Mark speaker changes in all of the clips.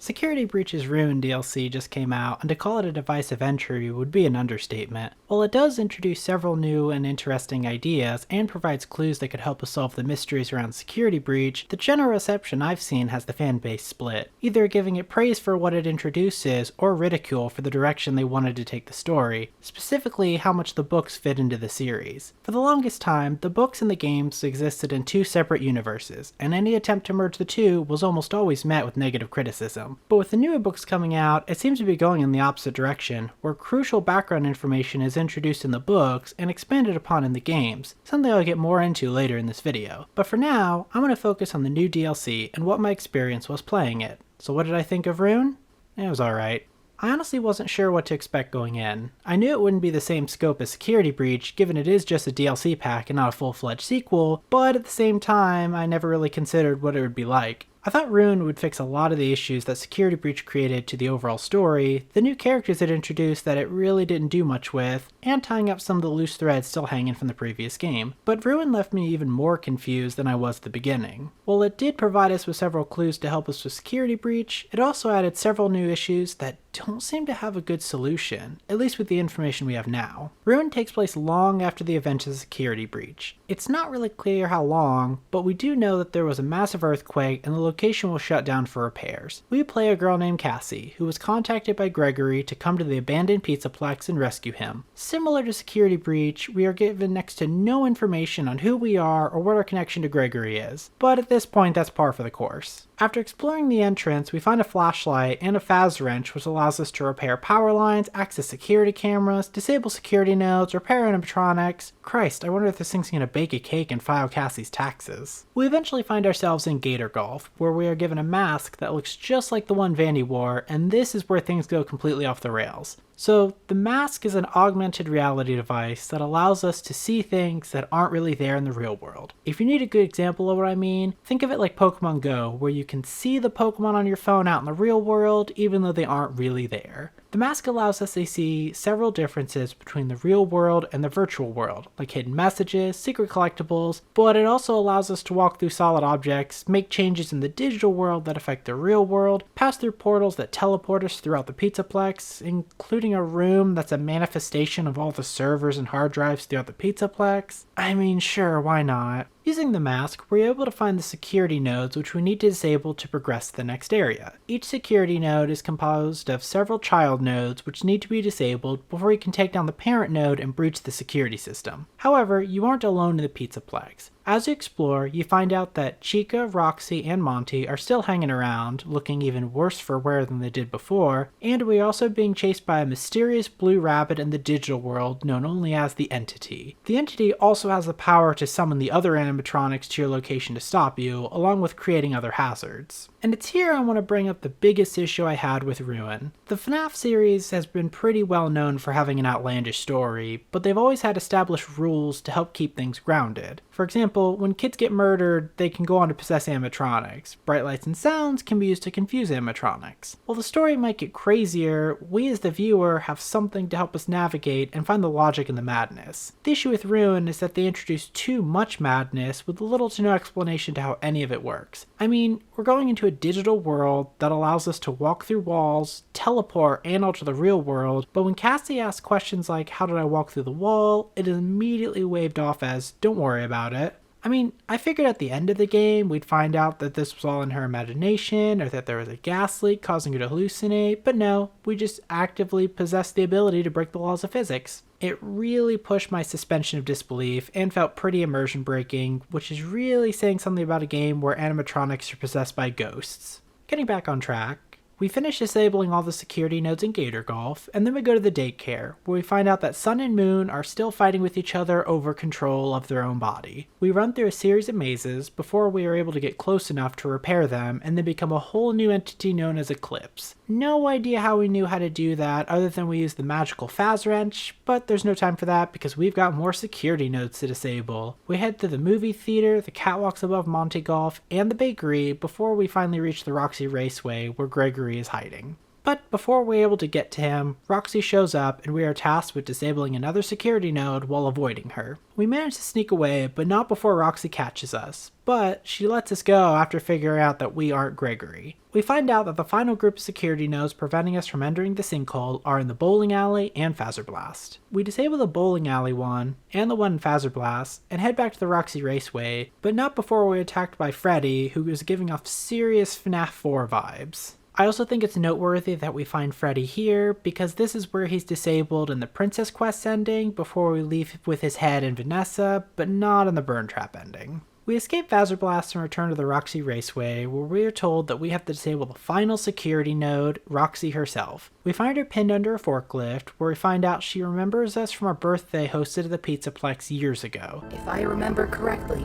Speaker 1: Security Breach's Ruin DLC just came out, and to call it a device of entry would be an understatement. While it does introduce several new and interesting ideas and provides clues that could help us solve the mysteries around Security Breach, the general reception I've seen has the fanbase split, either giving it praise for what it introduces or ridicule for the direction they wanted to take the story, specifically how much the books fit into the series. For the longest time, the books and the games existed in two separate universes, and any attempt to merge the two was almost always met with negative criticism. But with the newer books coming out, it seems to be going in the opposite direction, where crucial background information is introduced in the books and expanded upon in the games, something I'll get more into later in this video. But for now, I'm going to focus on the new DLC and what my experience was playing it. So what did I think of Ruin? It was alright. I honestly wasn't sure what to expect going in. I knew it wouldn't be the same scope as Security Breach, given it is just a DLC pack and not a full-fledged sequel, but at the same time, I never really considered what it would be like. I thought Ruin would fix a lot of the issues that Security Breach created to the overall story, the new characters it introduced that it really didn't do much with, and tying up some of the loose threads still hanging from the previous game. But Ruin left me even more confused than I was at the beginning. While it did provide us with several clues to help us with Security Breach, it also added several new issues that don't seem to have a good solution, at least with the information we have now. Ruin takes place long after the events of Security Breach. It's not really clear how long, but we do know that there was a massive earthquake and the location was shut down for repairs. We play a girl named Cassie, who was contacted by Gregory to come to the abandoned pizza Plex and rescue him. Similar to Security Breach, we are given next to no information on who we are or what our connection to Gregory is, but at this point that's par for the course. After exploring the entrance, we find a flashlight and a Phaz wrench which allows us to repair power lines, access security cameras, disable security nodes, repair animatronics. Christ, I wonder if this thing's gonna bake a cake and file Cassie's taxes. We eventually find ourselves in Gator Golf, where we are given a mask that looks just like the one Vandy wore, and this is where things go completely off the rails. So, the mask is an augmented reality device that allows us to see things that aren't really there in the real world. If you need a good example of what I mean, think of it like Pokemon Go, where you can see the Pokemon on your phone out in the real world, even though they aren't really there. The mask allows us to see several differences between the real world and the virtual world, like hidden messages, secret collectibles, but it also allows us to walk through solid objects, make changes in the digital world that affect the real world, pass through portals that teleport us throughout the Pizzaplex, including a room that's a manifestation of all the servers and hard drives throughout the Pizzaplex. I mean, sure, why not? Using the mask, we're able to find the security nodes which we need to disable to progress to the next area. Each security node is composed of several child nodes which need to be disabled before you can take down the parent node and breach the security system. However, you aren't alone in the Pizzaplex. As you explore, you find out that Chica, Roxy, and Monty are still hanging around, looking even worse for wear than they did before, and we are also being chased by a mysterious blue rabbit in the digital world known only as the Entity. The Entity also has the power to summon the other animatronics to your location to stop you, along with creating other hazards. And it's here I want to bring up the biggest issue I had with Ruin. The FNAF series has been pretty well known for having an outlandish story, but they've always had established rules to help keep things grounded. For example, when kids get murdered, they can go on to possess animatronics. Bright lights and sounds can be used to confuse animatronics. While the story might get crazier, we as the viewer have something to help us navigate and find the logic in the madness. The issue with Ruin is that they introduce too much madness with little to no explanation to how any of it works. I mean, we're going into a digital world that allows us to walk through walls, teleport, and alter the real world, but when Cassie asks questions like, "How did I walk through the wall?" it is immediately waved off as, "Don't worry about it." I mean, I figured at the end of the game we'd find out that this was all in her imagination, or that there was a gas leak causing her to hallucinate, but no, we just actively possess the ability to break the laws of physics. It really pushed my suspension of disbelief and felt pretty immersion breaking, which is really saying something about a game where animatronics are possessed by ghosts. Getting back on track, we finish disabling all the security nodes in Gator Golf, and then we go to the daycare, where we find out that Sun and Moon are still fighting with each other over control of their own body. We run through a series of mazes before we are able to get close enough to repair them and then become a whole new entity known as Eclipse. No idea how we knew how to do that other than we used the magical Phaz wrench, but there's no time for that because we've got more security nodes to disable. We head through the movie theater, the catwalks above Monty Golf, and the bakery before we finally reach the Roxy Raceway where Gregory is hiding. But before we're able to get to him, Roxy shows up and we are tasked with disabling another security node while avoiding her. We manage to sneak away, but not before Roxy catches us. But she lets us go after figuring out that we aren't Gregory. We find out that the final group of security nodes preventing us from entering the sinkhole are in the bowling alley and Phaser Blast. We disable the bowling alley one and the one in Phaser Blast and head back to the Roxy Raceway, but not before we're attacked by Freddy, who is giving off serious FNAF 4 vibes. I also think it's noteworthy that we find Freddy here, because this is where he's disabled in the Princess Quest ending before we leave with his head in Vanessa, but not in the Burn Trap ending. We escape Phaser Blast and return to the Roxy Raceway, where we are told that we have to disable the final security node, Roxy herself. We find her pinned under a forklift, where we find out she remembers us from our birthday hosted at the Pizza Plex years ago.
Speaker 2: If I remember correctly,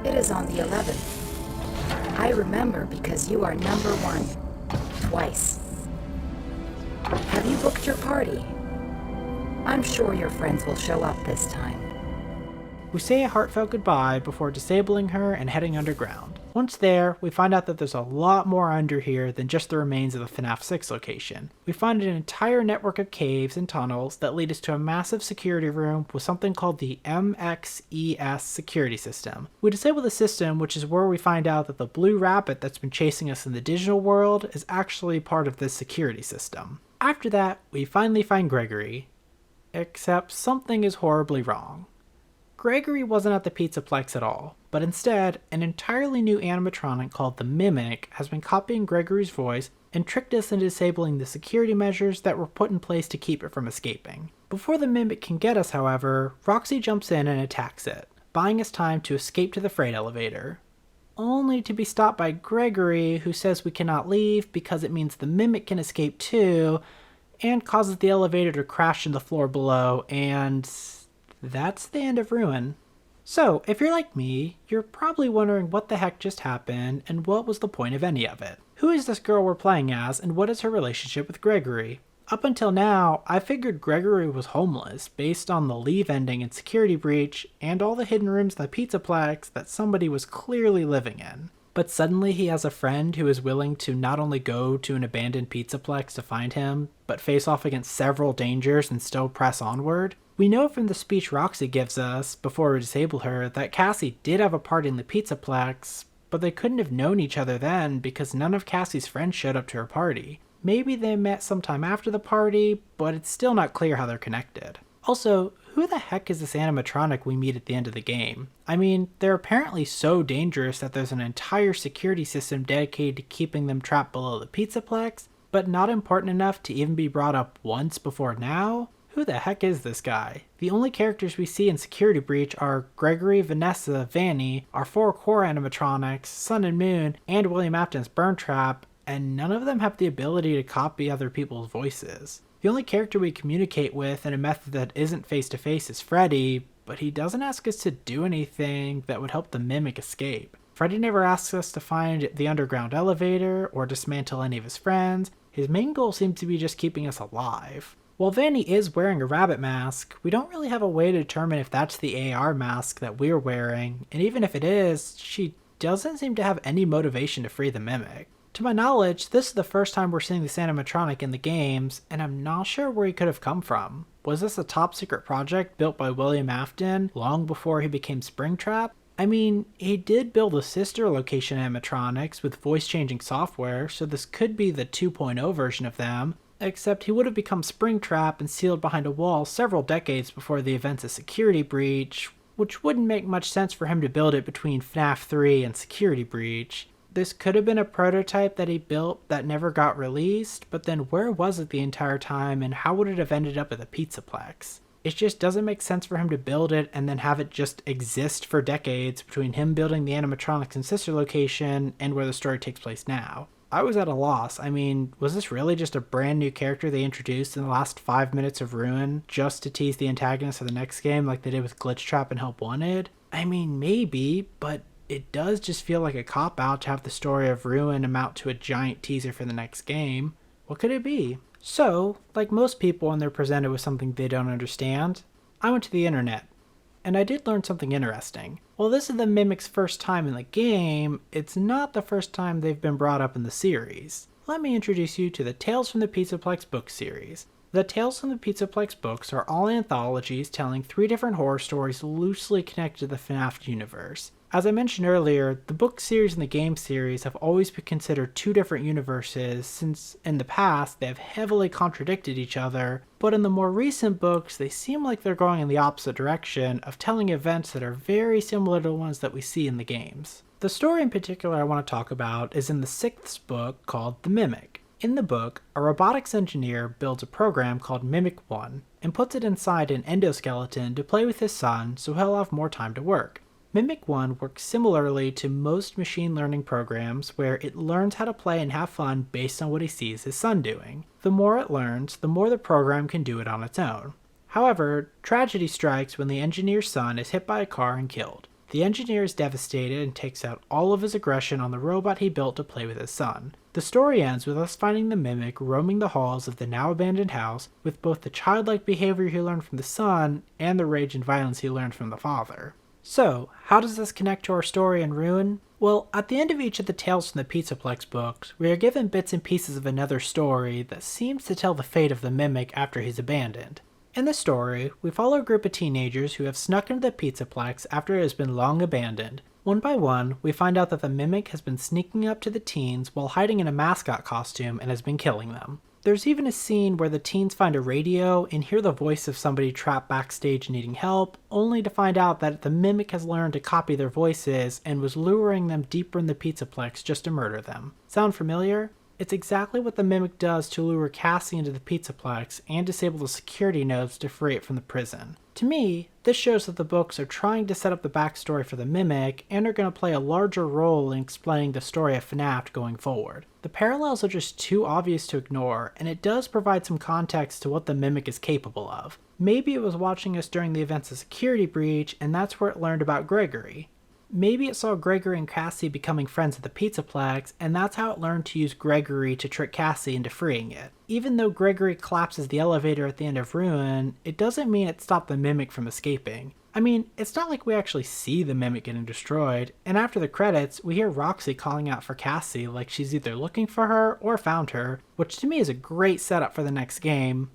Speaker 2: it is on the 11th. I remember because you are number 1. Twice. Have you booked your party? I'm sure your friends will show up this time.
Speaker 1: We say a heartfelt goodbye before disabling her and heading underground. Once there, we find out that there's a lot more under here than just the remains of the FNAF 6 location. We find an entire network of caves and tunnels that lead us to a massive security room with something called the MXES security system. We disable the system, which is where we find out that the blue rabbit that's been chasing us in the digital world is actually part of this security system. After that, we finally find Gregory. Except something is horribly wrong. Gregory wasn't at the Pizza Plex at all, but instead, an entirely new animatronic called the Mimic has been copying Gregory's voice and tricked us into disabling the security measures that were put in place to keep it from escaping. Before the Mimic can get us, however, Roxy jumps in and attacks it, buying us time to escape to the freight elevator. Only to be stopped by Gregory, who says we cannot leave because it means the Mimic can escape too, and causes the elevator to crash in the floor below, and that's the end of Ruin. So, if you're like me, you're probably wondering what the heck just happened and what was the point of any of it. Who is this girl we're playing as and what is her relationship with Gregory? Up until now, I figured Gregory was homeless based on the Leave ending and Security Breach and all the hidden rooms in the Pizzaplex that somebody was clearly living in. But suddenly he has a friend who is willing to not only go to an abandoned Pizzaplex to find him, but face off against several dangers and still press onward. We know from the speech Roxy gives us before we disable her that Cassie did have a party in the Pizzaplex, but they couldn't have known each other then because none of Cassie's friends showed up to her party. Maybe they met sometime after the party, but it's still not clear how they're connected. Also, who the heck is this animatronic we meet at the end of the game? I mean, they're apparently so dangerous that there's an entire security system dedicated to keeping them trapped below the Pizzaplex, but not important enough to even be brought up once before now? Who the heck is this guy? The only characters we see in Security Breach are Gregory, Vanessa, Vanny, our 4 core animatronics, Sun and Moon, and William Afton's Burn Trap, and none of them have the ability to copy other people's voices. The only character we communicate with in a method that isn't face-to-face is Freddy, but he doesn't ask us to do anything that would help the Mimic escape. Freddy never asks us to find the underground elevator or dismantle any of his friends. His main goal seems to be just keeping us alive. While Vanny is wearing a rabbit mask, we don't really have a way to determine if that's the AR mask that we're wearing, and even if it is, she doesn't seem to have any motivation to free the Mimic. To my knowledge, this is the first time we're seeing this animatronic in the games, and I'm not sure where he could have come from. Was this a top secret project built by William Afton long before he became Springtrap? I mean, he did build a sister location animatronics with voice-changing software, so this could be the 2.0 version of them, except he would have become Springtrap and sealed behind a wall several decades before the events of Security Breach, which wouldn't make much sense for him to build it between FNAF 3 and Security Breach. This could have been a prototype that he built that never got released, but then where was it the entire time and how would it have ended up at the Pizzaplex? It just doesn't make sense for him to build it and then have it just exist for decades between him building the animatronics and sister location and where the story takes place now. I was at a loss. I mean, was this really just a brand new character they introduced in the last 5 minutes of Ruin just to tease the antagonist of the next game like they did with Glitch Trap and Help Wanted? I mean, maybe, but it does just feel like a cop-out to have the story of Ruin amount to a giant teaser for the next game. What could it be? So, like most people when they're presented with something they don't understand, I went to the internet. And I did learn something interesting. While this is the Mimic's first time in the game, it's not the first time they've been brought up in the series. let me introduce you to the Tales from the Pizzaplex book series. The Tales from the Pizzaplex books are all anthologies telling 3 different horror stories loosely connected to the FNAF universe. As I mentioned earlier, the book series and the game series have always been considered 2 different universes since in the past they have heavily contradicted each other, but in the more recent books they seem like they're going in the opposite direction of telling events that are very similar to the ones that we see in the games. The story in particular I want to talk about is in the 6th book called The Mimic. In the book, a robotics engineer builds a program called Mimic-1 and puts it inside an endoskeleton to play with his son so he'll have more time to work. Mimic-1 works similarly to most machine learning programs where it learns how to play and have fun based on what he sees his son doing. The more it learns, the more the program can do it on its own. However, tragedy strikes when the engineer's son is hit by a car and killed. The engineer is devastated and takes out all of his aggression on the robot he built to play with his son. The story ends with us finding the Mimic roaming the halls of the now abandoned house with both the childlike behavior he learned from the son and the rage and violence he learned from the father. So, how does this connect to our story in Ruin? Well, at the end of each of the Tales from the Pizzaplex books, we are given bits and pieces of another story that seems to tell the fate of the Mimic after he's abandoned. In the story, we follow a group of teenagers who have snuck into the Pizzaplex after it has been long abandoned. One by one, we find out that the Mimic has been sneaking up to the teens while hiding in a mascot costume and has been killing them. There's even a scene where the teens find a radio and hear the voice of somebody trapped backstage needing help, only to find out that the Mimic has learned to copy their voices and was luring them deeper in the Pizzaplex just to murder them. Sound familiar? It's exactly what the Mimic does to lure Cassie into the Pizzaplex and disable the security nodes to free it from the prison. To me, this shows that the books are trying to set up the backstory for the Mimic and are going to play a larger role in explaining the story of FNAF going forward. The parallels are just too obvious to ignore, and it does provide some context to what the Mimic is capable of. Maybe it was watching us during the events of Security Breach, and that's where it learned about Gregory. Maybe it saw Gregory and Cassie becoming friends at the Pizzaplex, and that's how it learned to use Gregory to trick Cassie into freeing it. Even though Gregory collapses the elevator at the end of Ruin, it doesn't mean it stopped the Mimic from escaping. I mean, it's not like we actually see the Mimic getting destroyed, and after the credits, we hear Roxy calling out for Cassie like she's either looking for her or found her, which to me is a great setup for the next game.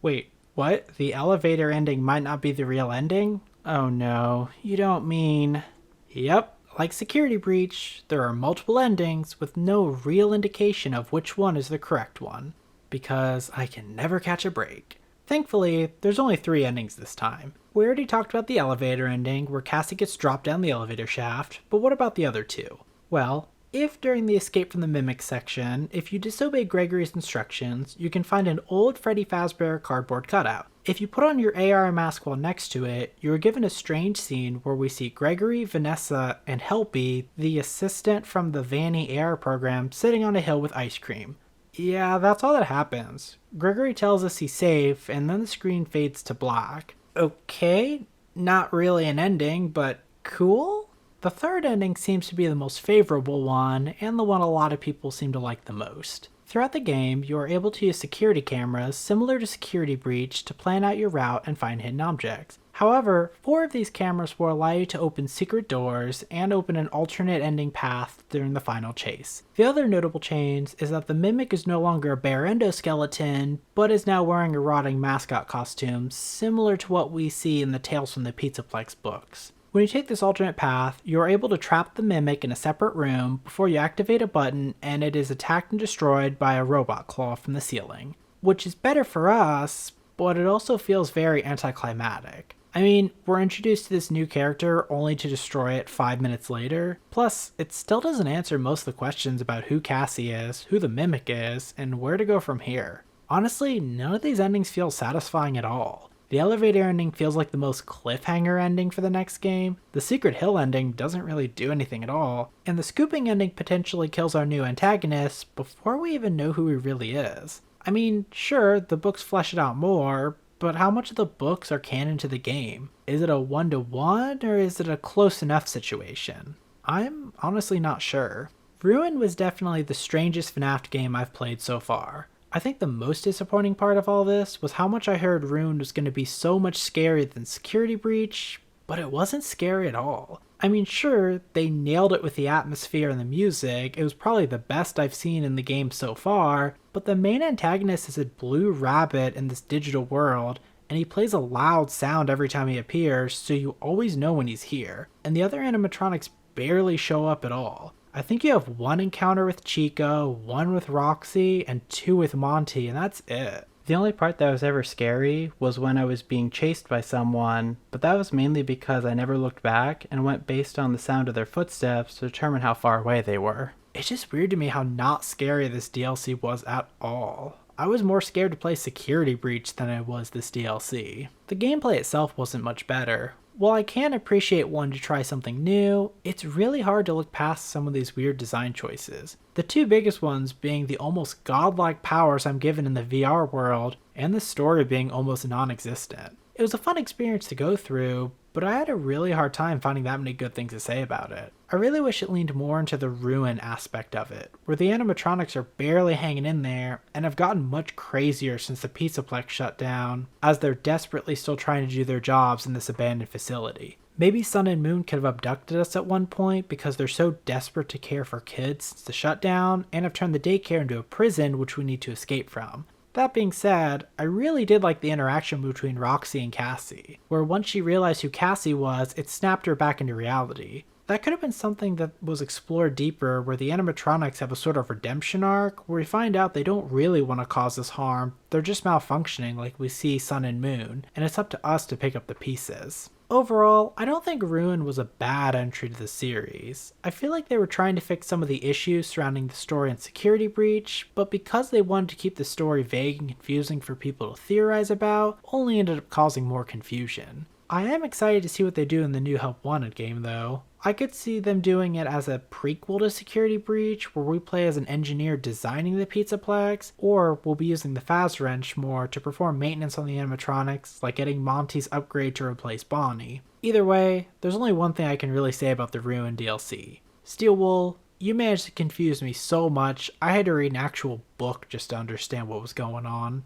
Speaker 1: Wait, what? The elevator ending might not be the real ending? Oh no, you don't mean... Yep, like Security Breach, there are multiple endings with no real indication of which one is the correct one. Because I can never catch a break. Thankfully, there's only 3 endings this time. We already talked about the elevator ending, where Cassie gets dropped down the elevator shaft, but what about the other 2? Well, if during the Escape from the Mimic section, if you disobey Gregory's instructions, you can find an old Freddy Fazbear cardboard cutout. If you put on your AR mask while next to it, you are given a strange scene where we see Gregory, Vanessa, and Helpy, the assistant from the Vanny AR program, sitting on a hill with ice cream. Yeah, that's all that happens. Gregory tells us he's safe, and then the screen fades to black. Okay, not really an ending, but cool? The third ending seems to be the most favorable one, and the one a lot of people seem to like the most. Throughout the game, you are able to use security cameras similar to Security Breach to plan out your route and find hidden objects. However, 4 of these cameras will allow you to open secret doors and open an alternate ending path during the final chase. The other notable change is that the Mimic is no longer a bare endoskeleton, but is now wearing a rotting mascot costume, similar to what we see in the Tales from the Pizzaplex books. When you take this alternate path, you are able to trap the Mimic in a separate room before you activate a button and it is attacked and destroyed by a robot claw from the ceiling. Which is better for us, but it also feels very anticlimactic. I mean, we're introduced to this new character only to destroy it 5 minutes later. Plus, it still doesn't answer most of the questions about who Cassie is, who the Mimic is, and where to go from here. Honestly, none of these endings feel satisfying at all. The elevator ending feels like the most cliffhanger ending for the next game, the Secret Hill ending doesn't really do anything at all, and the scooping ending potentially kills our new antagonist before we even know who he really is. I mean, sure, the books flesh it out more, but how much of the books are canon to the game? Is it a 1-to-1 or is it a close enough situation? I'm honestly not sure. Ruin was definitely the strangest FNAF game I've played so far. I think the most disappointing part of all this was how much I heard Ruin was going to be so much scarier than Security Breach, but it wasn't scary at all. I mean, sure, they nailed it with the atmosphere and the music. It was probably the best I've seen in the game so far, but the main antagonist is a blue rabbit in this digital world, and he plays a loud sound every time he appears, so you always know when he's here. And the other animatronics barely show up at all. I think you have one encounter with Chico, one with Roxy, and two with Monty, and that's it. The only part that was ever scary was when I was being chased by someone, but that was mainly because I never looked back and went based on the sound of their footsteps to determine how far away they were. It's just weird to me how not scary this DLC was at all. I was more scared to play Security Breach than I was this DLC. The gameplay itself wasn't much better. While I can appreciate wanting to try something new, it's really hard to look past some of these weird design choices. The two biggest ones being the almost godlike powers I'm given in the VR world, and the story being almost non-existent. It was a fun experience to go through, but I had a really hard time finding that many good things to say about it. I really wish it leaned more into the ruin aspect of it, where the animatronics are barely hanging in there and have gotten much crazier since the Pizza Plex shut down, as they're desperately still trying to do their jobs in this abandoned facility. Maybe Sun and Moon could have abducted us at one point because they're so desperate to care for kids since the shutdown, and have turned the daycare into a prison which we need to escape from. That being said, I really did like the interaction between Roxy and Cassie, where once she realized who Cassie was, it snapped her back into reality. That could have been something that was explored deeper, where the animatronics have a sort of redemption arc, where we find out they don't really want to cause us harm, they're just malfunctioning like we see Sun and Moon, and it's up to us to pick up the pieces. Overall, I don't think Ruin was a bad entry to the series. I feel like they were trying to fix some of the issues surrounding the story and Security Breach, but because they wanted to keep the story vague and confusing for people to theorize about, only ended up causing more confusion. I am excited to see what they do in the new Help Wanted game though. I could see them doing it as a prequel to Security Breach, where we play as an engineer designing the Pizzaplex, or we'll be using the Faz Wrench more to perform maintenance on the animatronics, like getting Monty's upgrade to replace Bonnie. Either way, there's only one thing I can really say about the Ruin DLC. Steelwool, you managed to confuse me so much, I had to read an actual book just to understand what was going on.